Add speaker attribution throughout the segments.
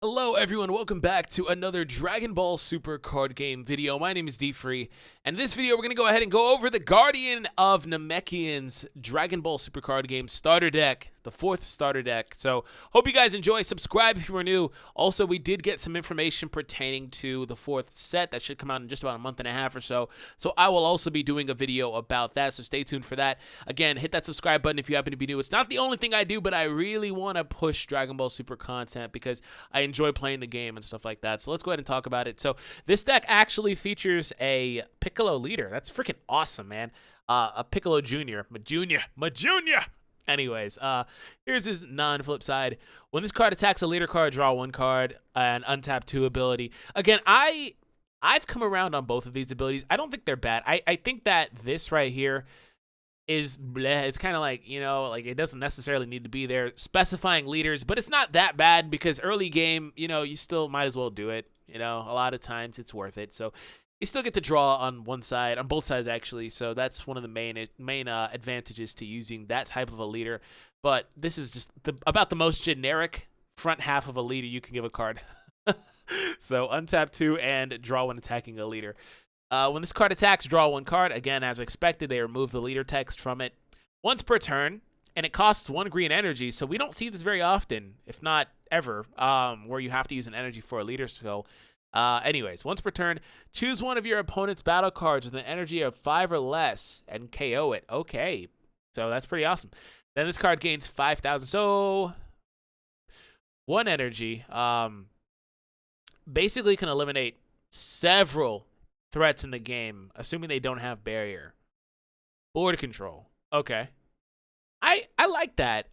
Speaker 1: Hello everyone, welcome back to another Dragon Ball Super card game video. My name is DFree, and in this video we're going to go ahead and go over the Guardian of NAMEKIANS Dragon Ball Super card game starter deck, the 4th starter deck. So, hope you guys enjoy. Subscribe if you are new. Also, we did get some information pertaining to the 4th set that should come out in just about a month and a half or so. So, I will also be doing a video about that, so stay tuned for that. Again, hit that subscribe button if you happen to be new. It's not the only thing I do, but I really want to push Dragon Ball Super content because I enjoy playing the game and stuff like that. So let's go ahead and talk about it. So this deck actually features a Piccolo leader. That's freaking awesome, man. A Piccolo Jr. Ma Jr. Anyways, here's his non-flip side. When this card attacks a leader card, draw 1 card and untap 2 ability. Again, I've come around on both of these abilities. I don't think they're bad. I think that this right here is bleh. It's kind of like, you know, like it doesn't necessarily need to be there specifying leaders, but it's not that bad because early game, you know, you still might as well do it. You know, a lot of times it's worth it. So you still get to draw on one side, on both sides actually. So that's one of the main advantages to using that type of a leader. But this is just about the most generic front half of a leader you can give a card. So untap 2 and draw when attacking a leader. When this card attacks, draw 1 card. Again, as expected, they remove the leader text from it once per turn, and it costs 1 green energy, so we don't see this very often, if not ever, where you have to use an energy for a leader skill. Anyways, once per turn, choose one of your opponent's battle cards with an energy of 5 or less and KO it. Okay, so that's pretty awesome. Then this card gains 5,000, so 1 energy. Basically can eliminate several threats in the game, assuming they don't have barrier. Board control. Okay. I like that.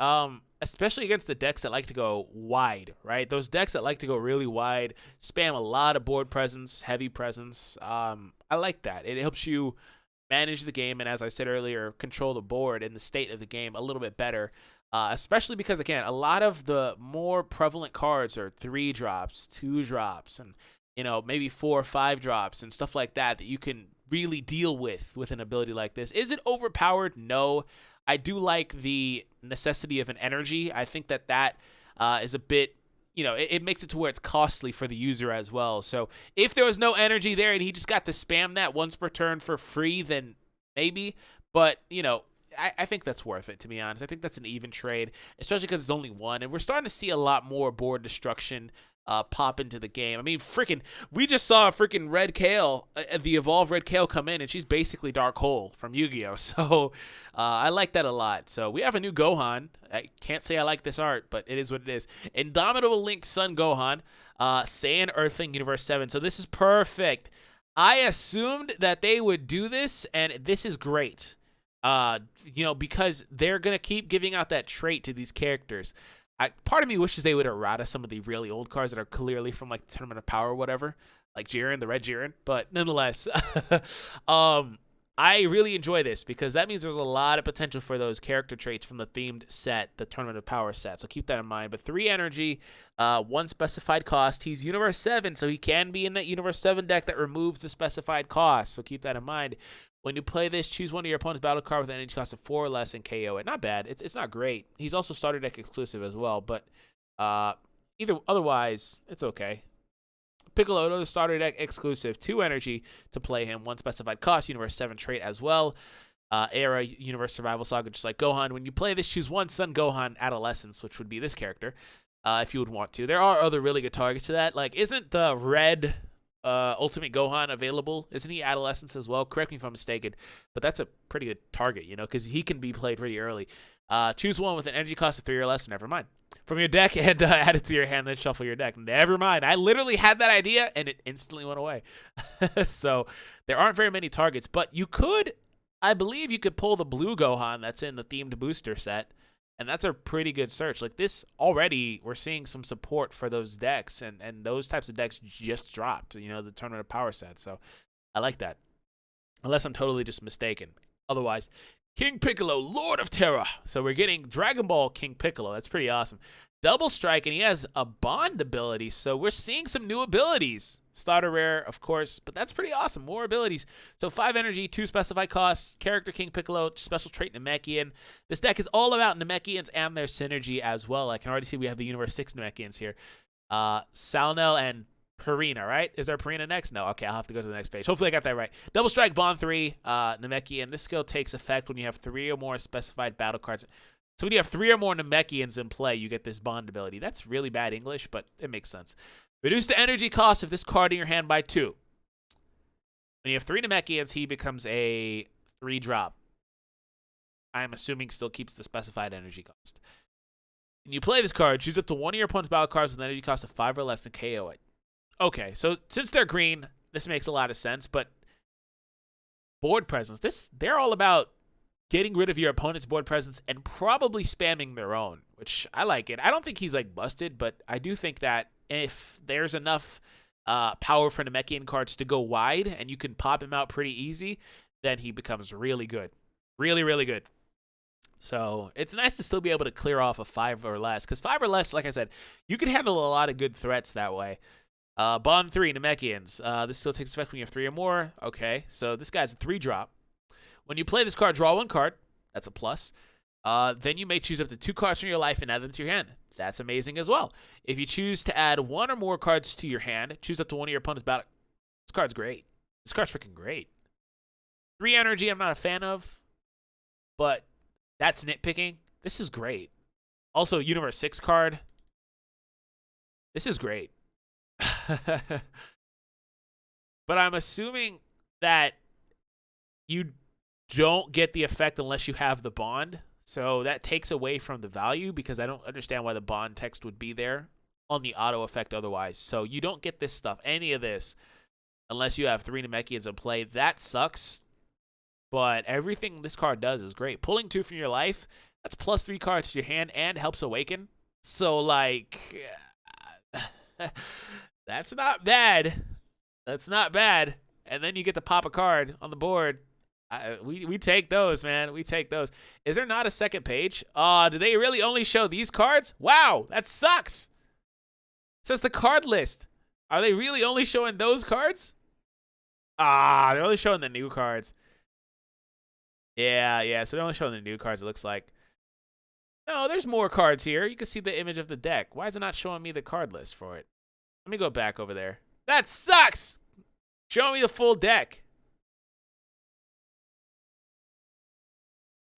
Speaker 1: Especially against the decks that like to go wide, right? Those decks that like to go really wide, spam a lot of board presence, heavy presence. I like that. It helps you manage the game and, as I said earlier, control the board and the state of the game a little bit better. Especially because, again, a lot of the more prevalent cards are 3 drops, 2 drops, and you know, maybe 4 or 5 drops and stuff like that you can really deal with an ability like this. Is it overpowered? No. I do like the necessity of an energy. I think that is a bit, you know, it makes it to where it's costly for the user as well. So if there was no energy there and he just got to spam that once per turn for free, then maybe. But, you know, I think that's worth it, to be honest. I think that's an even trade, especially because it's only 1. And we're starting to see a lot more board destruction pop into the game. I mean, we just saw a freaking Red Kale, the Evolved Red Kale come in, and she's basically Dark Hole from Yu-Gi-Oh! So I like that a lot. So we have a new Gohan. I can't say I like this art, but it is what it is. Indomitable Link Sun Gohan, Saiyan Earthling Universe 7. So this is perfect. I assumed that they would do this, and this is great. You know, because they're going to keep giving out that trait to these characters. Part of me wishes they would errata some of the really old cards that are clearly from like the Tournament of Power or whatever, like Jiren, the Red Jiren. But nonetheless, I really enjoy this because that means there's a lot of potential for those character traits from the themed set, the Tournament of Power set. So keep that in mind. But 3 energy, 1 specified cost. He's Universe 7, so he can be in that Universe 7 deck that removes the specified cost. So keep that in mind. When you play this, choose one of your opponent's battle card with an energy cost of 4 or less and KO it. Not bad. It's not great. He's also starter deck exclusive as well, but otherwise, it's okay. Piccolo, the starter deck exclusive, 2 energy to play him, 1 specified cost, Universe 7 trait as well. Era, Universe Survival Saga, just like Gohan. When you play this, choose 1 Sun Gohan Adolescence, which would be this character, if you would want to. There are other really good targets to that. Like, isn't the red Ultimate Gohan available? Isn't he Adolescence as well? Correct me if I'm mistaken, but that's a pretty good target, you know, because he can be played pretty early. Choose 1 with an energy cost of 3 or less. Never mind. From your deck and add it to your hand, then shuffle your deck. Never mind. I literally had that idea and it instantly went away. So there aren't very many targets, but you could, I believe you could pull the blue Gohan that's in the themed booster set. And that's a pretty good search. Like this already, we're seeing some support for those decks, and those types of decks just dropped, you know, the Tournament of Power set. So I like that. Unless I'm totally just mistaken. Otherwise, King Piccolo, Lord of Terror. So we're getting Dragon Ball King Piccolo. That's pretty awesome. Double strike, and he has a bond ability, so we're seeing some new abilities. Starter rare, of course, but that's pretty awesome. More abilities. So 5 energy, 2 specified costs, character King Piccolo, special trait Namekian. This deck is all about Namekians and their synergy as well. I can already see we have the Universe 6 Namekians here. Salnel and Purina, right? Is there Purina next? No. Okay, I'll have to go to the next page. Hopefully I got that right. Double Strike Bond 3, Namekian. This skill takes effect when you have 3 or more specified battle cards. So when you have 3 or more Namekians in play, you get this Bond ability. That's really bad English, but it makes sense. Reduce the energy cost of this card in your hand by 2. When you have 3 Namekians, he becomes a 3-drop. I'm assuming still keeps the specified energy cost. When you play this card, choose up to one of your opponent's battle cards with an energy cost of 5 or less and KO it. Okay, so since they're green, this makes a lot of sense, but board presence, they're all about getting rid of your opponent's board presence and probably spamming their own, which I like it. I don't think he's like busted, but I do think that if there's enough power for Namekian cards to go wide and you can pop him out pretty easy, then he becomes really good. Really, really good. So it's nice to still be able to clear off a 5 or less, because 5 or less, like I said, you can handle a lot of good threats that way. Bond 3, Namekians. This still takes effect when you have 3 or more. Okay, so this guy's a 3-drop. When you play this card, draw 1 card. That's a plus. Then you may choose up to 2 cards from your life and add them to your hand. That's amazing as well. If you choose to add 1 or more cards to your hand, choose up to one of your opponent's battle. This card's great. This card's freaking great. 3 energy I'm not a fan of, but that's nitpicking. This is great. Also, Universe 6 card. This is great. But I'm assuming that you don't get the effect unless you have the bond. So that takes away from the value, because I don't understand why the bond text would be there on the auto effect otherwise. So you don't get this stuff, any of this, unless you have 3 Namekians in play. That sucks. But everything this card does is great. Pulling 2 from your life, that's plus 3 cards to your hand and helps awaken. So, like, that's not bad. That's not bad. And then you get to pop a card on the board. We take those, man. We take those. Is there not a second page? Do they really only show these cards? Wow, that sucks. It says the card list. Are they really only showing those cards? They're only showing the new cards. Yeah, so they're only showing the new cards, it looks like. No, there's more cards here. You can see the image of the deck. Why is it not showing me the card list for it? Let me go back over there. That sucks! Show me the full deck.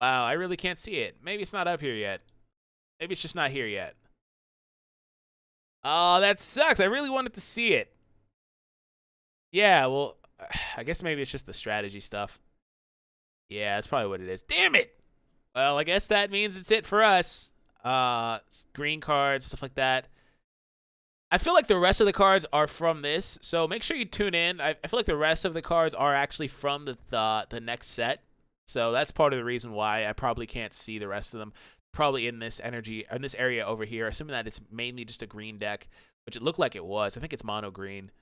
Speaker 1: Wow, I really can't see it. Maybe it's not up here yet. Maybe it's just not here yet. Oh, that sucks. I really wanted to see it. Yeah, well, I guess maybe it's just the strategy stuff. Yeah, that's probably what it is. Damn it! Well, I guess that means it's it for us. Green cards, stuff like that. I feel like the rest of the cards are from this, so make sure you tune in. I feel like the rest of the cards are actually from the next set. So that's part of the reason why I probably can't see the rest of them. Probably in this area over here, assuming that it's mainly just a green deck, which it looked like it was. I think it's mono green.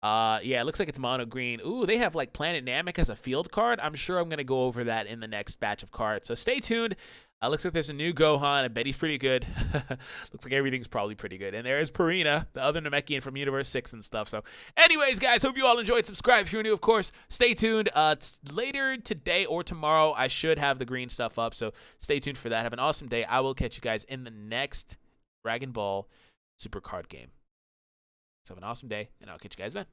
Speaker 1: Yeah, it looks like it's mono green. Ooh, they have like Planet Namek as a field card. I'm sure I'm gonna go over that in the next batch of cards. So stay tuned. Looks like there's a new Gohan. I bet he's pretty good. Looks like everything's probably pretty good. And there is Purina, the other Namekian from Universe 6 and stuff. So anyways, guys, hope you all enjoyed. Subscribe if you're new, of course. Stay tuned. Later today or tomorrow, I should have the green stuff up. So stay tuned for that. Have an awesome day. I will catch you guys in the next Dragon Ball Super card game. So have an awesome day, and I'll catch you guys then.